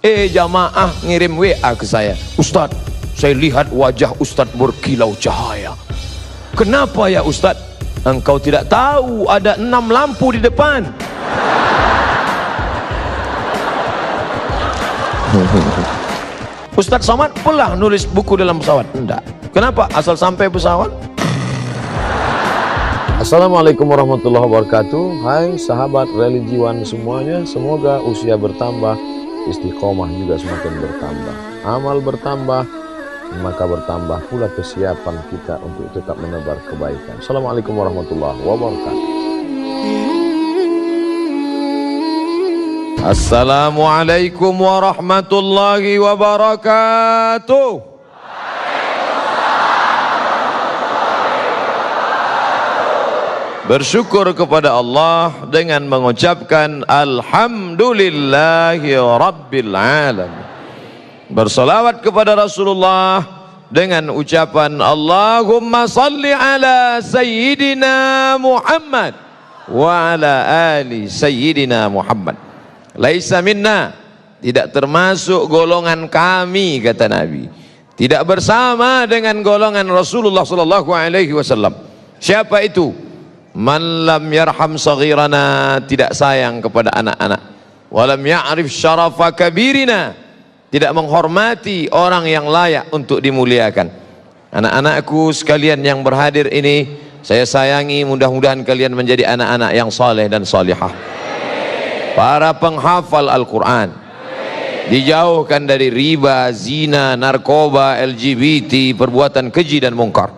Jamaah ngirim WA ke saya, Ustadz, saya lihat wajah Ustadz berkilau cahaya. Kenapa ya Ustadz? Engkau tidak tahu ada 6 lampu di depan. Ustadz Somad pernah nulis buku dalam pesawat? Enggak. Kenapa? Asal sampai pesawat. Assalamualaikum warahmatullahi wabarakatuh. Hai sahabat religiwan semuanya, semoga usia bertambah, istiqomah juga semakin bertambah, amal bertambah, maka bertambah pula kesiapan kita untuk tetap menebar kebaikan. Assalamualaikum warahmatullahi wabarakatuh. Assalamualaikum warahmatullahi wabarakatuh. Bersyukur kepada Allah dengan mengucapkan Alhamdulillahi Rabbil Alamin. Bersalawat kepada Rasulullah dengan ucapan Allahumma salli ala Sayyidina Muhammad wa ala ali Sayyidina Muhammad. Laisa minna, tidak termasuk golongan kami, kata Nabi. Tidak bersama dengan golongan Rasulullah sallallahu alaihi wasallam. Siapa itu? Man lam yarham saghirana, tidak sayang kepada anak-anak. Walam ya'rif syarafa kabirina, tidak menghormati orang yang layak untuk dimuliakan. Anak-anakku sekalian yang berhadir ini, saya sayangi, mudah-mudahan kalian menjadi anak-anak yang saleh dan salihah. Para penghafal Al-Quran, dijauhkan dari riba, zina, narkoba, LGBT, perbuatan keji dan mungkar.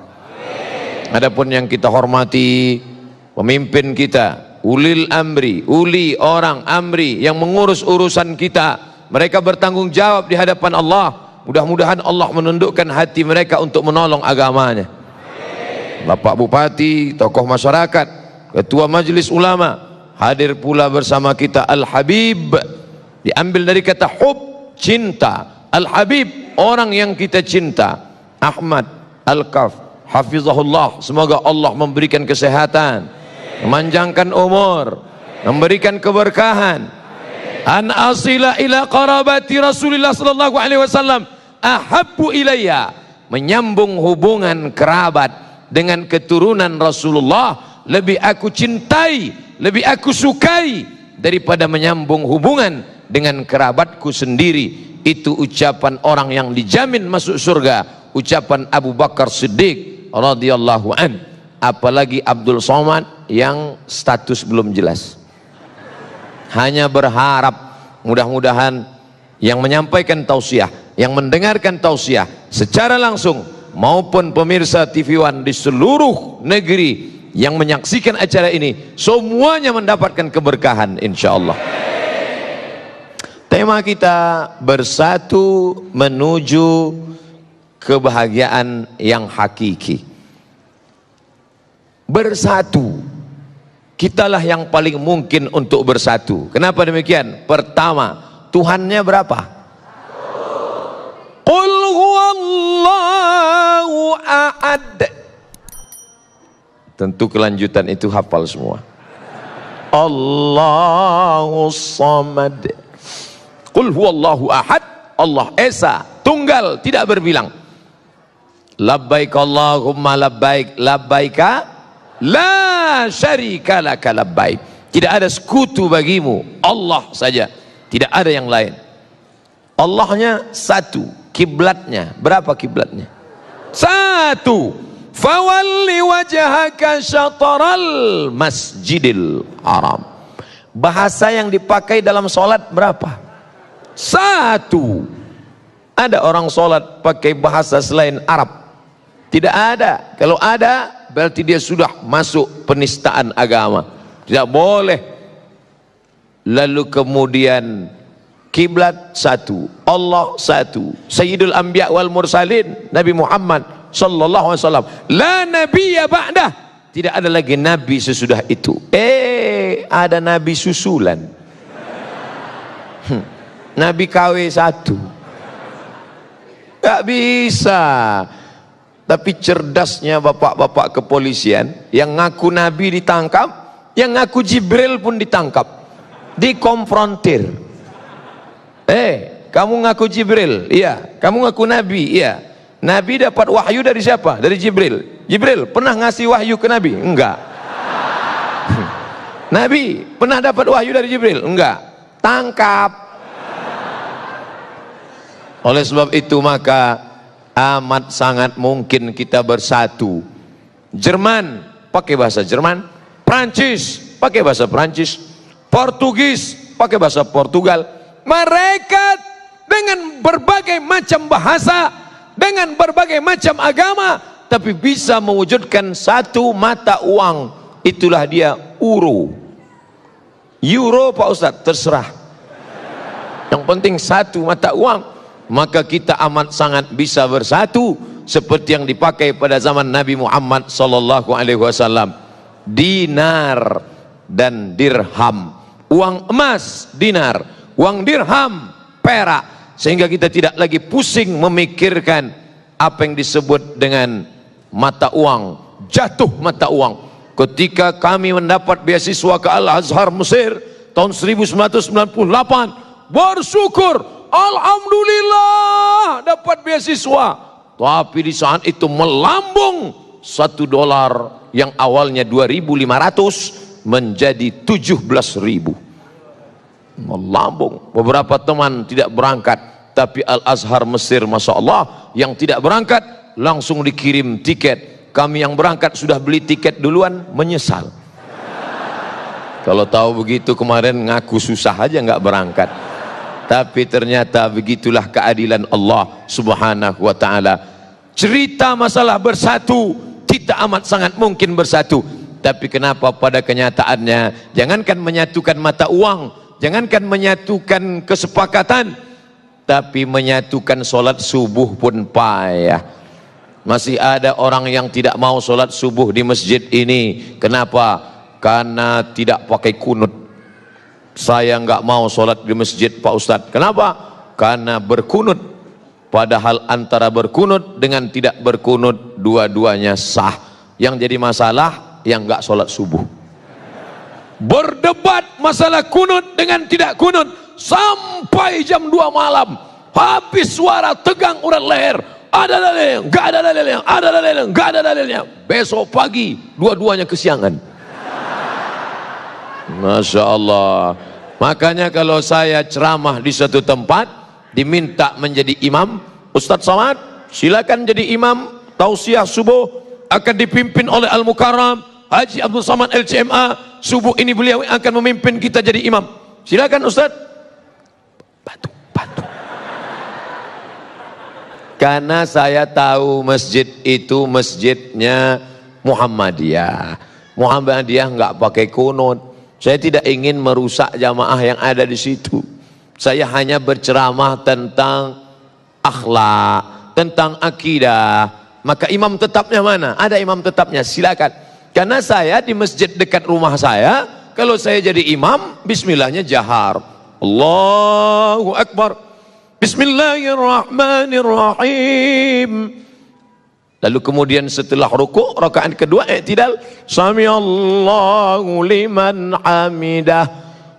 Adapun yang kita hormati, pemimpin kita, ulil amri, uli orang amri yang mengurus urusan kita, mereka bertanggung jawab di hadapan Allah. Mudah-mudahan Allah menundukkan hati mereka untuk menolong agamanya. Bapak Bupati, tokoh masyarakat, Ketua Majelis Ulama, hadir pula bersama kita Al-Habib, diambil dari kata hub, cinta. Al-Habib, orang yang kita cinta. Ahmad Al-Kaf, hafizahullah, semoga Allah memberikan kesehatan, memanjangkan umur, memberikan keberkahan. An asila ila qarabati Rasulullah sallallahu alaihi wasallam ahabbu ilayya, menyambung hubungan kerabat dengan keturunan Rasulullah lebih aku cintai, lebih aku sukai daripada menyambung hubungan dengan kerabatku sendiri. Itu ucapan orang yang dijamin masuk surga, ucapan Abu Bakar Siddiq radhiyallahu an. Apalagi Abdul Somad yang status belum jelas. Hanya berharap mudah-mudahan yang menyampaikan tausiah, yang mendengarkan tausiah secara langsung maupun pemirsa TV One di seluruh negeri yang menyaksikan acara ini, semuanya mendapatkan keberkahan insyaallah. Tema kita bersatu menuju kebahagiaan yang hakiki. Bersatu, kitalah yang paling mungkin untuk bersatu. Kenapa demikian? Pertama, Tuhannya berapa? Qul huwallahu ahad. Tentu kelanjutan itu hafal semua. Allahus samad. Qul huwallahu ahad. Allah Esa, tunggal, tidak berbilang. Labbaik Allahumma labbaik, labbaika la syarika laka labbaik. Tidak ada sekutu bagimu, Allah saja, tidak ada yang lain. Allahnya satu, kiblatnya berapa kiblatnya? Satu. Fawalli wajhaka syatral masjidil haram. Bahasa yang dipakai dalam sholat berapa? Satu. Ada orang sholat pakai bahasa selain Arab? Tidak ada. Kalau ada, berarti dia sudah masuk penistaan agama. Tidak boleh. Lalu kemudian kiblat satu, Allah satu, Sayyidul Anbiya wal Mursalin, Nabi Muhammad sallallahu alaihi wasallam. La nabiyya ba'dah. Tidak ada lagi nabi sesudah itu. Ada nabi susulan. Nabi KW 1. Gak bisa. Tapi cerdasnya bapak-bapak kepolisian, yang ngaku Nabi ditangkap, yang ngaku Jibril pun ditangkap, dikonfrontir. Kamu ngaku Jibril? Iya. Kamu ngaku Nabi? Iya. Nabi dapat wahyu dari siapa? Dari Jibril. Jibril pernah ngasih wahyu ke Nabi? Enggak. Nabi pernah dapat wahyu dari Jibril? Enggak. Tangkap. Oleh sebab itu maka amat sangat mungkin kita bersatu. Jerman pakai bahasa Jerman, Prancis pakai bahasa Prancis, Portugis pakai bahasa Portugal. Mereka dengan berbagai macam bahasa, dengan berbagai macam agama, tapi bisa mewujudkan satu mata uang. Itulah dia euro. Euro Pak Ustadz, terserah. Yang penting satu mata uang. Maka kita amat sangat bisa bersatu seperti yang dipakai pada zaman Nabi Muhammad sallallahu alaihi wasallam. Dinar dan dirham. Uang emas dinar, uang dirham perak, sehingga kita tidak lagi pusing memikirkan apa yang disebut dengan mata uang, jatuh mata uang. Ketika kami mendapat beasiswa ke Al-Azhar Mesir tahun 1998, bersyukur, alhamdulillah dapat beasiswa. Tapi di saat itu melambung $1 yang awalnya 2.500 menjadi 17.000. Melambung. Beberapa teman tidak berangkat, tapi Al-Azhar Mesir, Masya Allah, yang tidak berangkat langsung dikirim tiket. Kami yang berangkat sudah beli tiket duluan, menyesal. Kalau tahu begitu kemarin ngaku susah aja nggak berangkat. Tapi ternyata begitulah keadilan Allah subhanahu wa ta'ala. Cerita masalah bersatu, kita amat sangat mungkin bersatu. Tapi kenapa pada kenyataannya, jangankan menyatukan mata uang, jangankan menyatukan kesepakatan, tapi menyatukan sholat subuh pun payah. Masih ada orang yang tidak mau sholat subuh di masjid ini. Kenapa? Karena tidak pakai kunut. Saya nggak mau sholat di masjid Pak Ustadz. Kenapa? Karena berkunut. Padahal antara berkunut dengan tidak berkunut dua-duanya sah. Yang jadi masalah yang nggak sholat subuh. Berdebat masalah kunut dengan tidak kunut sampai jam 2 malam. Habis suara tegang urat leher. Ada dalilnya, nggak ada dalilnya, ada dalilnya, nggak ada dalilnya. Besok pagi dua-duanya kesiangan. Masya Allah. Makanya kalau saya ceramah di suatu tempat diminta menjadi imam, Ustadz Somad silakan jadi imam. Tausiah subuh akan dipimpin oleh Al-Mukarram Haji Abdul Somad LCMA. Subuh ini beliau akan memimpin kita jadi imam. Silakan Ustadz. Batu. Karena saya tahu masjid itu masjidnya Muhammadiyah. Muhammadiyah nggak pakai kunut. Saya tidak ingin merusak jamaah yang ada di situ. Saya hanya berceramah tentang akhlak, tentang akidah. Maka imam tetapnya mana? Ada imam tetapnya, silakan. Karena saya di masjid dekat rumah saya, kalau saya jadi imam, bismillahnya jahar. Allahu Akbar. Bismillahirrahmanirrahim. Lalu kemudian setelah rukuk, rakaat kedua i'tidal, samiallahu liman hamidah,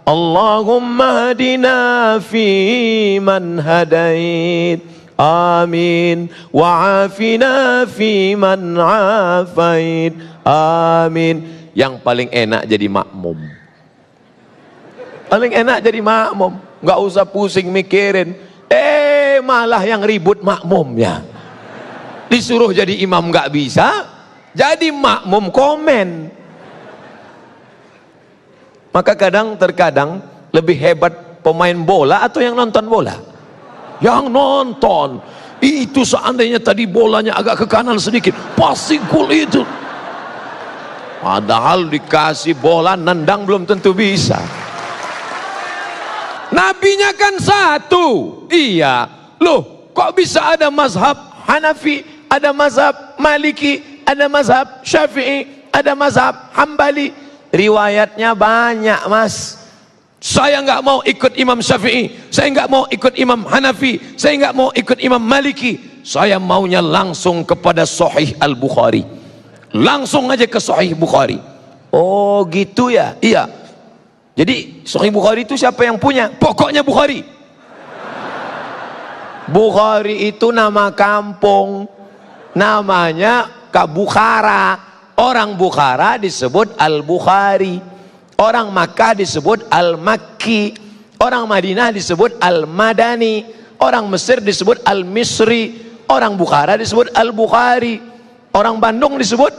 Allahumma hadina fi man hadait, amin, wa afina fi man afait, amin. Yang paling enak jadi makmum. Paling enak jadi makmum, nggak usah pusing mikirin. Malah yang ribut makmumnya. Disuruh jadi imam nggak bisa, jadi makmum komen. Maka terkadang lebih hebat pemain bola atau yang nonton bola? Yang nonton. Itu seandainya tadi bolanya agak ke kanan sedikit, pasti gol itu. Padahal dikasih bola nendang belum tentu bisa. Nabinya kan satu. Iya. Loh, kok bisa ada mazhab Hanafi, ada mazhab Maliki, ada mazhab Syafi'i, ada mazhab Hambali? Riwayatnya banyak, Mas. Saya nggak mau ikut Imam Syafi'i, saya nggak mau ikut Imam Hanafi, saya nggak mau ikut Imam Maliki. Saya maunya langsung kepada Sahih Al-Bukhari. Langsung aja ke Sahih Bukhari. Oh gitu ya? Iya. Jadi Sahih Bukhari itu siapa yang punya? Pokoknya Bukhari. Bukhari itu nama kampung, namanya Bukhara. Orang Bukhara disebut Al-Bukhari, orang Makkah disebut Al-Makki, orang Madinah disebut Al-Madani, orang Mesir disebut Al-Misri, orang Bukhara disebut Al-Bukhari, orang Bandung disebut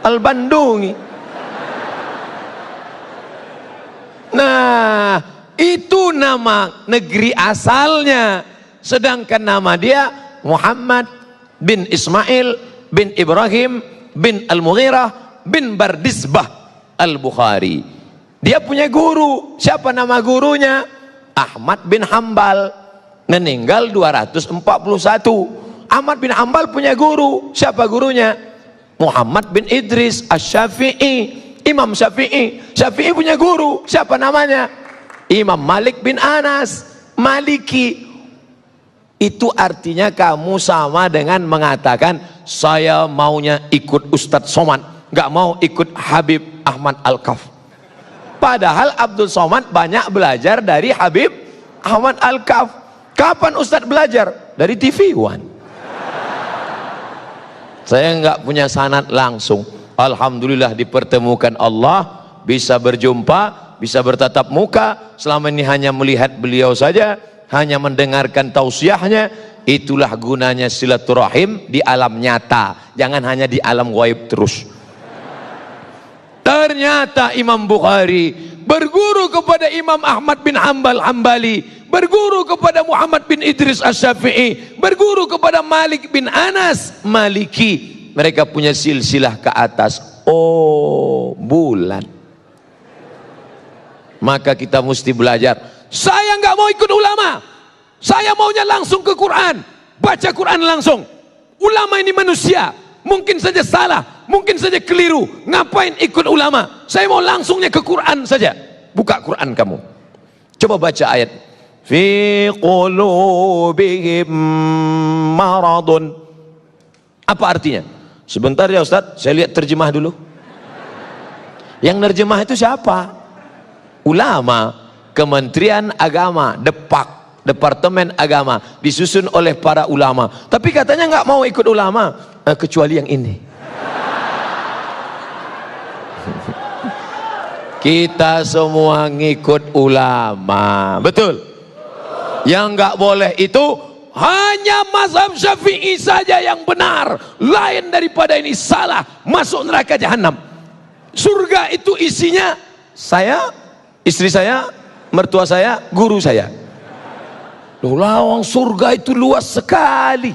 Al-Bandungi. Nah, itu nama negeri asalnya. Sedangkan nama dia Muhammad bin Ismail bin Ibrahim bin Al-Mughirah bin Bardisbah Al-Bukhari. Dia punya guru. Siapa nama gurunya? Ahmad bin Hambal, meninggal 241. Ahmad bin Hambal punya guru. Siapa gurunya? Muhammad bin Idris Asy-Syafi'i, Imam Syafi'i. Syafi'i punya guru. Siapa namanya? Imam Malik bin Anas Maliki. Itu artinya kamu sama dengan mengatakan saya maunya ikut Ustadz Somad, nggak mau ikut Habib Ahmad Al-Kaf. Padahal Abdul Somad banyak belajar dari Habib Ahmad Al-Kaf. Kapan Ustadz belajar? Dari TV One. Saya nggak punya sanad langsung. Alhamdulillah dipertemukan Allah, bisa berjumpa, bisa bertatap muka. Selama ini hanya melihat beliau saja, hanya mendengarkan tausiahnya. Itulah gunanya silaturahim di alam nyata, jangan hanya di alam gaib terus. Ternyata Imam Bukhari berguru kepada Imam Ahmad bin Hambal Hambali, berguru kepada Muhammad bin Idris Asy-Syafi'i, berguru kepada Malik bin Anas Maliki. Mereka punya silsilah ke atas. Oh, bulan. Maka kita mesti belajar. Saya nggak mau ikut ulama, saya maunya langsung ke Quran, baca Quran langsung. Ulama ini manusia, mungkin saja salah, mungkin saja keliru. Ngapain ikut ulama? Saya mau langsungnya ke Quran saja. Buka Quran kamu, coba baca ayat fi qulubihim maradun. Apa artinya? Sebentar ya Ustaz, saya lihat terjemah dulu. Yang nerjemah itu siapa? Ulama. Kementerian Agama, Depak, Departemen Agama, disusun oleh para ulama. Tapi katanya nggak mau ikut ulama, kecuali yang ini. Kita semua ngikut ulama, betul? Yang nggak boleh itu hanya mazhab Syafi'i saja yang benar, lain daripada ini salah, masuk neraka jahanam. Surga itu isinya saya, istri saya, mertua saya, guru saya. Lawang surga itu luas sekali.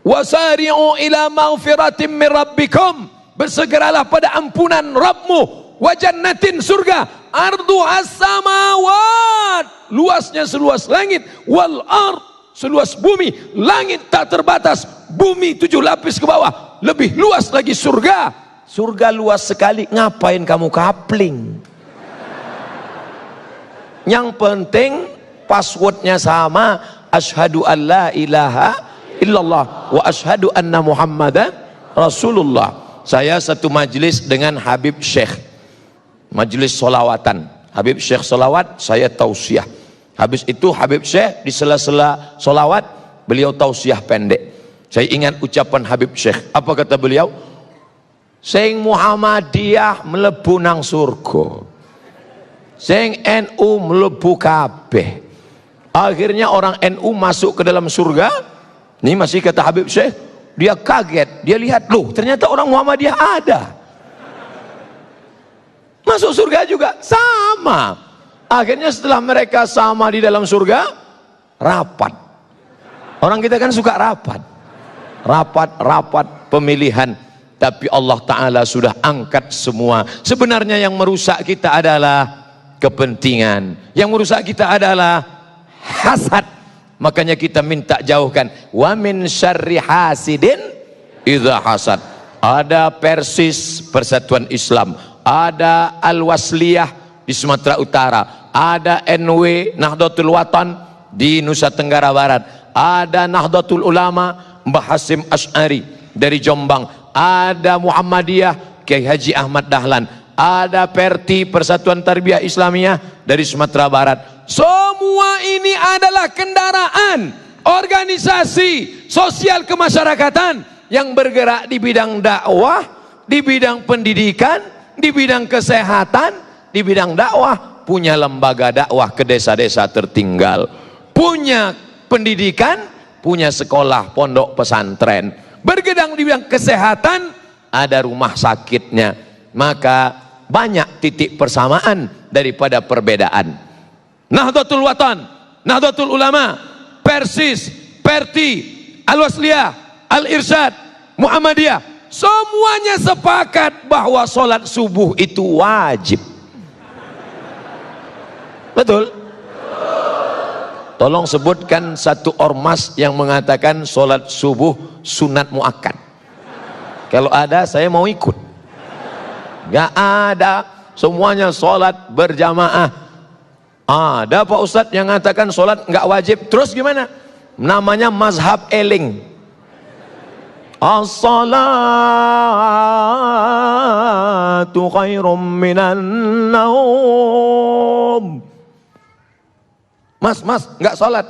Wasari'u ila maghfiratin min rabbikum, bersegeralah pada ampunan Rabbmu. Wa jannatin, surga, arduhas samawat, luasnya seluas langit, wal ard, seluas bumi. Langit tak terbatas, bumi 7 lapis ke bawah, lebih luas lagi surga. Surga luas sekali, ngapain kamu kapling? Yang penting passwordnya sama, asyhadu an la ilaha illallah wa asyhadu anna muhammadan rasulullah. Saya satu majelis dengan Habib Syekh, majelis solawatan. Habib Syekh solawat, saya tausiah. Habis itu Habib Syekh di sela-sela solawat, beliau tausiah pendek. Saya ingat ucapan Habib Syekh. Apa kata beliau? Sing Muhammadiyah mlebu nang surga, sing NU mlebu kabeh. Akhirnya orang NU masuk ke dalam surga. Ini masih kata Habib Syekh, dia kaget, dia lihat, loh ternyata orang Muhammadiyah ada, masuk surga juga, sama. Akhirnya setelah mereka sama di dalam surga, rapat. Orang kita kan suka rapat, rapat pemilihan. Tapi Allah Ta'ala sudah angkat semua. Sebenarnya yang merusak kita adalah kepentingan, yang merusak kita adalah hasad. Makanya kita minta jauhkan. Wa min syarri hasidin idza hasad. Ada Persis, Persatuan Islam, ada Al-Wasliyah di Sumatera Utara, ada NW Nahdlatul Watan di Nusa Tenggara Barat, ada Nahdlatul Ulama Mbah Hasim Asy'ari dari Jombang, ada Muhammadiyah Kiai Haji Ahmad Dahlan, ada Perti, Persatuan Tarbiyah Islamiyah dari Sumatera Barat. Semua ini adalah kendaraan organisasi sosial kemasyarakatan yang bergerak di bidang dakwah, di bidang pendidikan, di bidang kesehatan, di bidang dakwah, punya lembaga dakwah ke desa-desa tertinggal, punya pendidikan, punya sekolah pondok pesantren, bergedang di bidang kesehatan, ada rumah sakitnya. Maka banyak titik persamaan daripada perbedaan. Nahdlatul Watan, Nahdlatul Ulama, Persis, Perti, Al-Wasliyah, Al-Irsyad, Muhammadiyah, semuanya sepakat bahwa sholat subuh itu wajib. Betul? Tolong sebutkan satu ormas yang mengatakan sholat subuh sunat muakkad. Kalau ada, saya mau ikut. Gak ada, semuanya sholat berjamaah. Ada Pak Ustadz yang mengatakan sholat gak wajib. Terus gimana? Namanya mazhab eling. As-salatu khairum minan naum. Mas, nggak sholat,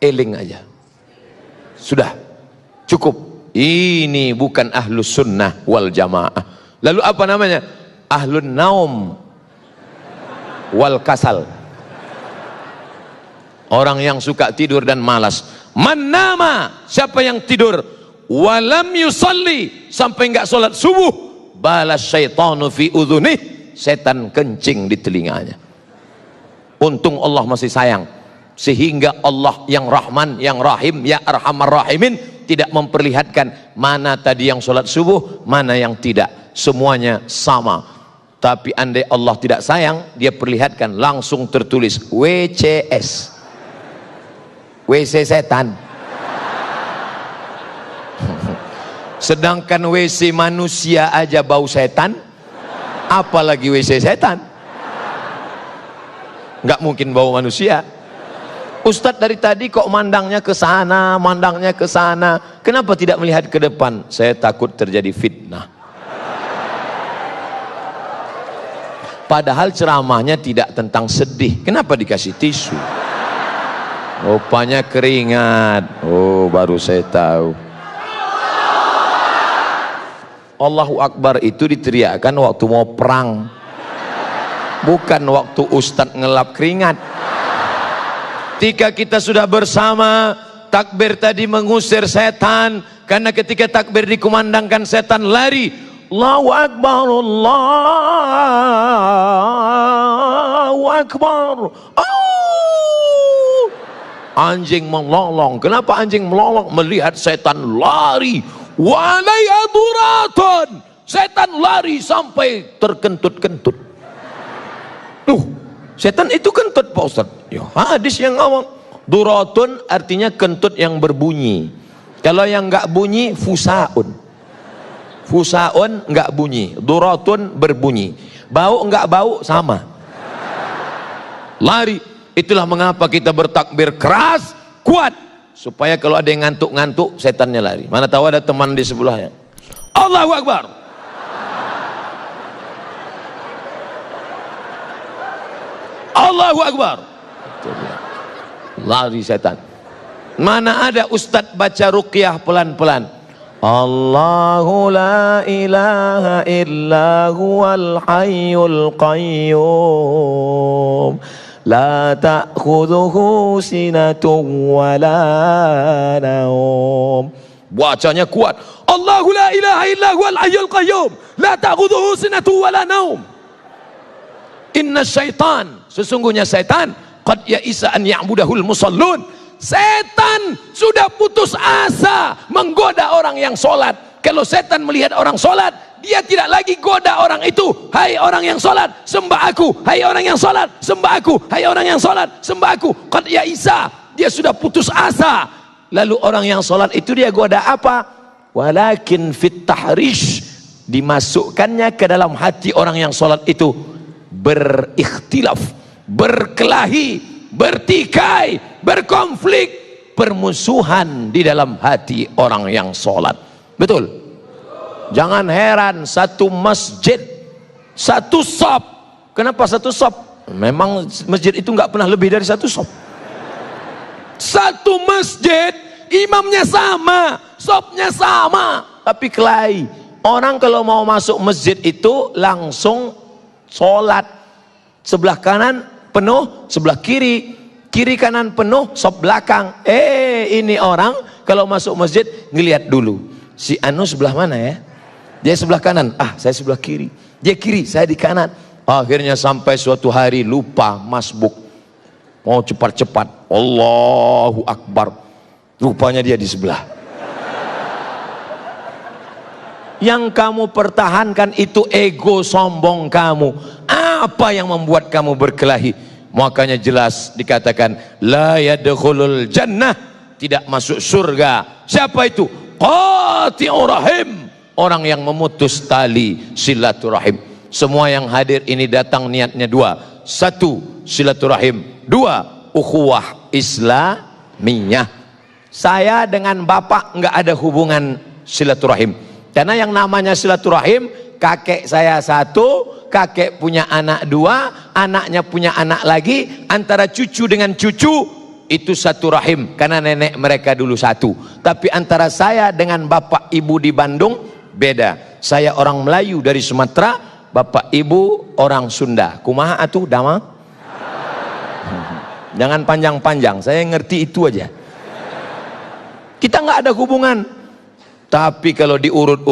eling aja. Sudah, cukup. Ini bukan ahlus sunnah wal jamaah. Lalu apa namanya? Ahlun naum wal kasal. Orang yang suka tidur dan malas. Man nama, siapa yang tidur walam yusalli, sampai enggak sholat subuh, balas syaitanu fi udhunih, setan kencing di telinganya. Untung Allah masih sayang, sehingga Allah yang Rahman, yang Rahim, ya Arhamar Rahimin tidak memperlihatkan mana tadi yang sholat subuh, mana yang tidak, semuanya sama. Tapi andai Allah tidak sayang, dia perlihatkan langsung tertulis WCS, WC setan. Sedangkan WC manusia aja bau setan, apalagi WC setan. Nggak mungkin bau manusia. Ustadz dari tadi kok mandangnya ke sana, mandangnya ke sana, kenapa tidak melihat ke depan? Saya takut terjadi fitnah. Padahal ceramahnya tidak tentang sedih, kenapa dikasih tisu? Rupanya keringat. Oh, baru saya tahu. Allahu Akbar itu diteriakkan waktu mau perang, bukan waktu Ustadz ngelap keringat. Ketika kita sudah bersama, takbir tadi mengusir setan, karena ketika takbir dikumandangkan setan lari. Allahu Akbar, Allahu Akbar. Anjing melolong. Kenapa anjing melolong? Melihat setan lari. Walai aduratun, setan lari sampai terkentut-kentut. Setan itu kentut Pak Ustaz. Ya, hadis yang awam. Duratun artinya kentut yang berbunyi. Kalau yang enggak bunyi fusaun. Fusaun enggak bunyi, duratun berbunyi. Bau enggak bau sama. Lari. Itulah mengapa kita bertakbir keras, kuat, supaya kalau ada yang ngantuk-ngantuk, setannya lari. Mana tahu ada teman di sebelahnya. Allahu Akbar. Allahu Akbar. Lari setan. Mana ada ustadz baca ruqyah pelan-pelan. Allahu la ilaha illa huwal hayyul qayyum. La ta'khudhuhu sinatun wa la naum. Bacanya kuat. Allahu la ilaha illa huwal hayyul qayyum. La ta'khudhuhu sinatun wa la naum. Inna syaitan, sesungguhnya syaitan, qad ya'isa an ya'budahul musallun. Setan sudah putus asa menggoda orang yang sholat. Kalau setan melihat orang sholat, dia tidak lagi goda orang itu. Hai orang yang sholat, sembah aku. Hai orang yang sholat, sembah aku. Hai orang yang sholat, sembah aku. Qad ya'isa, dia sudah putus asa. Lalu orang yang sholat itu dia goda apa? Walakin fit tahrish, dimasukkannya ke dalam hati orang yang sholat itu berikhtilaf, berkelahi, bertikai, berkonflik, permusuhan di dalam hati orang yang sholat. Betul? Jangan heran satu masjid, satu shop. Kenapa satu shop? Memang masjid itu nggak pernah lebih dari satu shop. Satu masjid, imamnya sama, sopnya sama, tapi kelahi. Orang kalau mau masuk masjid itu langsung sholat. Sebelah kanan penuh, sebelah kiri, kiri kanan penuh, sop belakang. Ini orang kalau masuk masjid ngelihat dulu, si anu sebelah mana ya? Dia sebelah kanan, saya sebelah kiri. Dia kiri, saya di kanan. Akhirnya sampai suatu hari lupa masbuk. Mau cepat-cepat, Allahu Akbar, rupanya dia di sebelah. Yang kamu pertahankan itu ego sombong kamu. Apa yang membuat kamu berkelahi? Makanya jelas dikatakan la yadkhulul jannah, tidak masuk surga. Siapa itu? Qati'ur rahim, orang yang memutus tali silaturahim. Semua yang hadir ini datang niatnya dua. Satu, silaturahim. Dua, ukhuwah islamiyah. Saya dengan bapak nggak ada hubungan silaturahim. Karena yang namanya silaturahim, kakek saya satu, kakek punya anak dua, anaknya punya anak lagi, antara cucu dengan cucu itu satu rahim, karena nenek mereka dulu satu. Tapi antara saya dengan bapak ibu di Bandung beda. Saya orang Melayu dari Sumatera, bapak ibu orang Sunda. Kumaha atuh damang? Jangan panjang-panjang, saya ngerti itu aja. Kita nggak ada hubungan. Tapi kalau diurut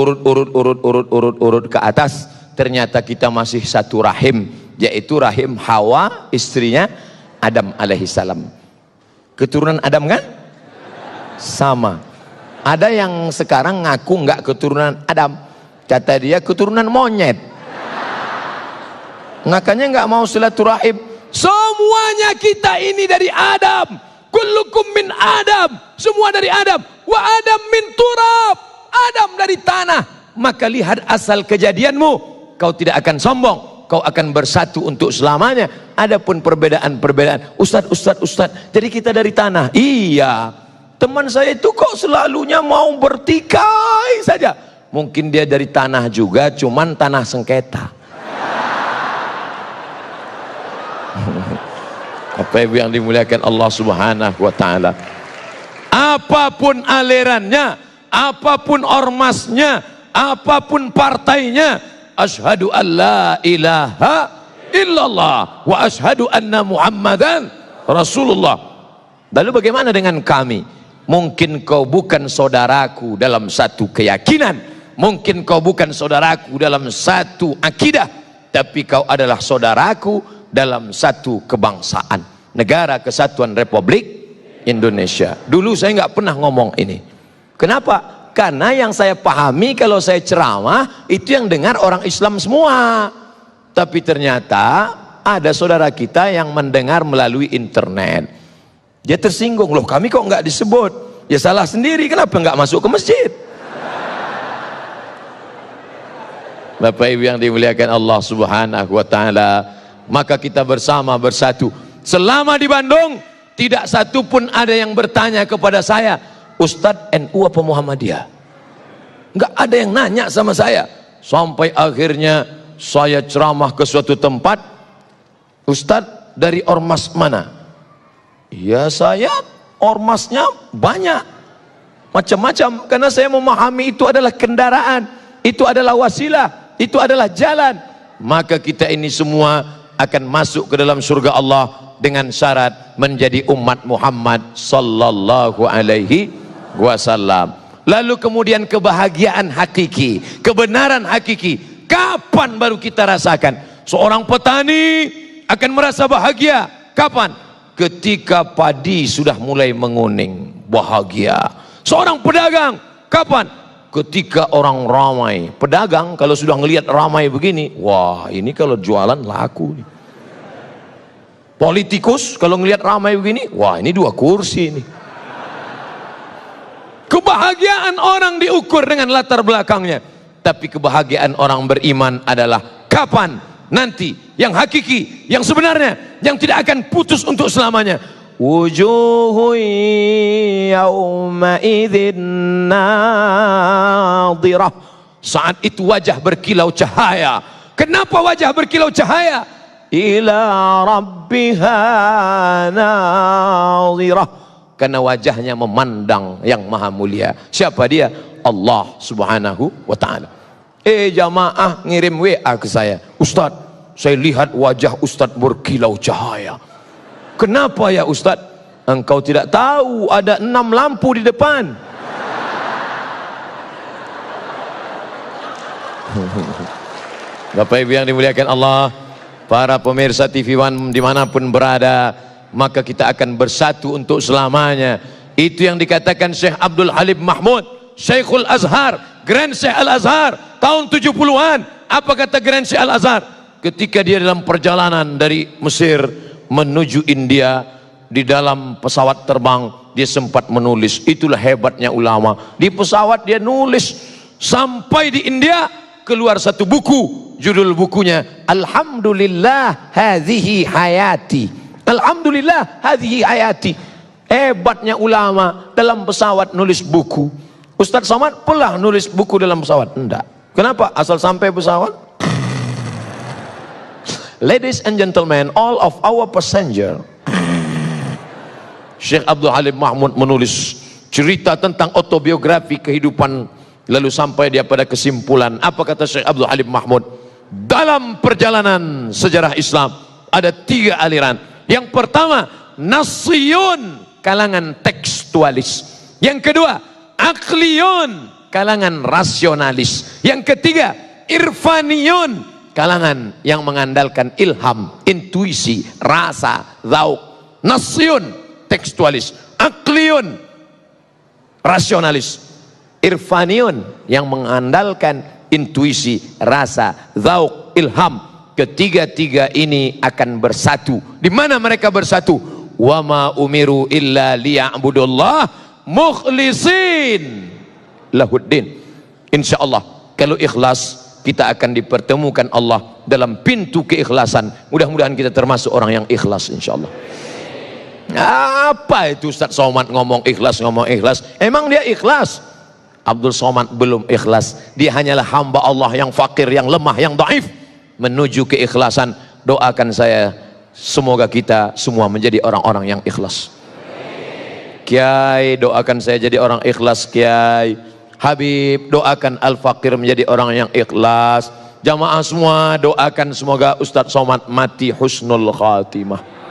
ke atas, ternyata kita masih satu rahim, yaitu rahim Hawa, istrinya Adam alaihissalam. Keturunan Adam kan? Sama. Ada yang sekarang ngaku nggak keturunan Adam, kata dia keturunan monyet. Makanya nggak mau silaturahim. Semuanya kita ini dari Adam. Kullukum min Adam. Semua dari Adam. Wa Adam min turab. Adam dari tanah. Maka lihat asal kejadianmu. Kau tidak akan sombong. Kau akan bersatu untuk selamanya. Adapun perbedaan-perbedaan. Ustaz. Jadi kita dari tanah. Iya. Teman saya itu kok selalunya mau bertikai saja. Mungkin dia dari tanah juga. Cuman tanah sengketa. Apa yang dimuliakan Allah Subhanahu wa ta'ala, apapun alirannya, apapun ormasnya, apapun partainya, asyhadu an la ilaha illallah wa asyhadu anna Muhammadan Rasulullah. Lalu bagaimana dengan kami? Mungkin kau bukan saudaraku dalam satu keyakinan, mungkin kau bukan saudaraku dalam satu akidah, tapi kau adalah saudaraku dalam satu kebangsaan, Negara Kesatuan Republik Indonesia. Dulu saya nggak pernah ngomong ini. Kenapa? Karena yang saya pahami kalau saya ceramah itu yang dengar orang Islam semua. Tapi ternyata ada saudara kita yang mendengar melalui internet. Dia tersinggung, loh kami kok nggak disebut? Ya salah sendiri, kenapa nggak masuk ke masjid? Bapak Ibu yang dimuliakan Allah Subhanahu wa ta'ala, maka kita bersama bersatu. Selama di Bandung tidak satu pun ada yang bertanya kepada saya, Ustadz NU apa Muhammadiyah? Nggak ada yang nanya sama saya. Sampai akhirnya saya ceramah ke suatu tempat, Ustadz dari ormas mana? Ya saya ormasnya banyak, macam-macam, karena saya memahami itu adalah kendaraan, itu adalah wasilah, itu adalah jalan. Maka kita ini semua akan masuk ke dalam surga Allah dengan syarat menjadi umat Muhammad sallallahu alaihi wasallam. Lalu kemudian kebahagiaan hakiki, kebenaran hakiki, kapan baru kita rasakan? Seorang petani akan merasa bahagia kapan? Ketika padi sudah mulai menguning, bahagia. Seorang pedagang kapan? Ketika orang ramai. Pedagang kalau sudah ngelihat ramai begini, wah ini kalau jualan laku nih. Politikus kalau ngelihat ramai begini, wah ini 2 kursi nih. Kebahagiaan orang diukur dengan latar belakangnya. Tapi kebahagiaan orang beriman adalah kapan? Nanti yang hakiki, yang sebenarnya, yang tidak akan putus untuk selamanya. Wujuhu yawma idzin nadhirah. Saat itu wajah berkilau cahaya. Kenapa wajah berkilau cahaya? Ila rabbiha nadhirah. karena wajahnya memandang yang maha mulia. Siapa dia? Allah subhanahu wa ta'ala. Jamaah ngirim WA ke saya, Ustadz, saya lihat wajah Ustadz berkilau cahaya. Kenapa ya Ustadz? Engkau tidak tahu ada 6 lampu di depan. Bapak Ibu yang dimuliakan Allah, para pemirsa TV One dimanapun berada, maka kita akan bersatu untuk selamanya. Itu yang dikatakan Syekh Abdul Halim Mahmud, Syekhul Azhar, Grand Syekh Al-Azhar tahun 70-an. Apa kata Grand Syekh Al-Azhar? Ketika dia dalam perjalanan dari Mesir menuju India, di dalam pesawat terbang dia sempat menulis. Itulah hebatnya ulama. Di pesawat dia nulis, sampai di India keluar satu buku, judul bukunya Alhamdulillah hadhihi hayati. Alhamdulillah hadhihi hayati. Hebatnya ulama, dalam pesawat nulis buku. Ustadz Somad pernah nulis buku dalam pesawat? Enggak. Kenapa? Asal sampai pesawat. Ladies and gentlemen, all of our passenger, Syekh Abdul Halim Mahmud menulis cerita tentang autobiografi kehidupan, lalu sampai dia pada kesimpulan. Apa kata Syekh Abdul Halim Mahmud? Dalam perjalanan sejarah Islam ada 3 aliran. Yang pertama, nasiyun, kalangan tekstualis. Yang kedua, akliyun, kalangan rasionalis. Yang ketiga, irfaniyun, kalangan yang mengandalkan ilham, intuisi, rasa, zauk. Nasiyun, tekstualis. Akliyun, rasionalis. Irfaniyun, yang mengandalkan intuisi, rasa, zauk, ilham. Ketiga-tiga ini akan bersatu. Di mana mereka bersatu? Wa ma umiru illa liya'budullah mukhlisin lahuddin. Insyaallah kalau ikhlas kita akan dipertemukan Allah dalam pintu keikhlasan. Mudah-mudahan kita termasuk orang yang ikhlas insyaallah. Apa itu Ustadz Somad ngomong ikhlas? Emang dia ikhlas? Abdul Somad belum ikhlas. Dia hanyalah hamba Allah yang fakir, yang lemah, yang dhaif. Menuju keikhlasan, doakan saya, semoga kita semua menjadi orang-orang yang ikhlas. Kiai, doakan saya jadi orang ikhlas. Kiai Habib, doakan Al-Fakir menjadi orang yang ikhlas. Jamaah semua doakan semoga Ustadz Somad mati husnul khatimah.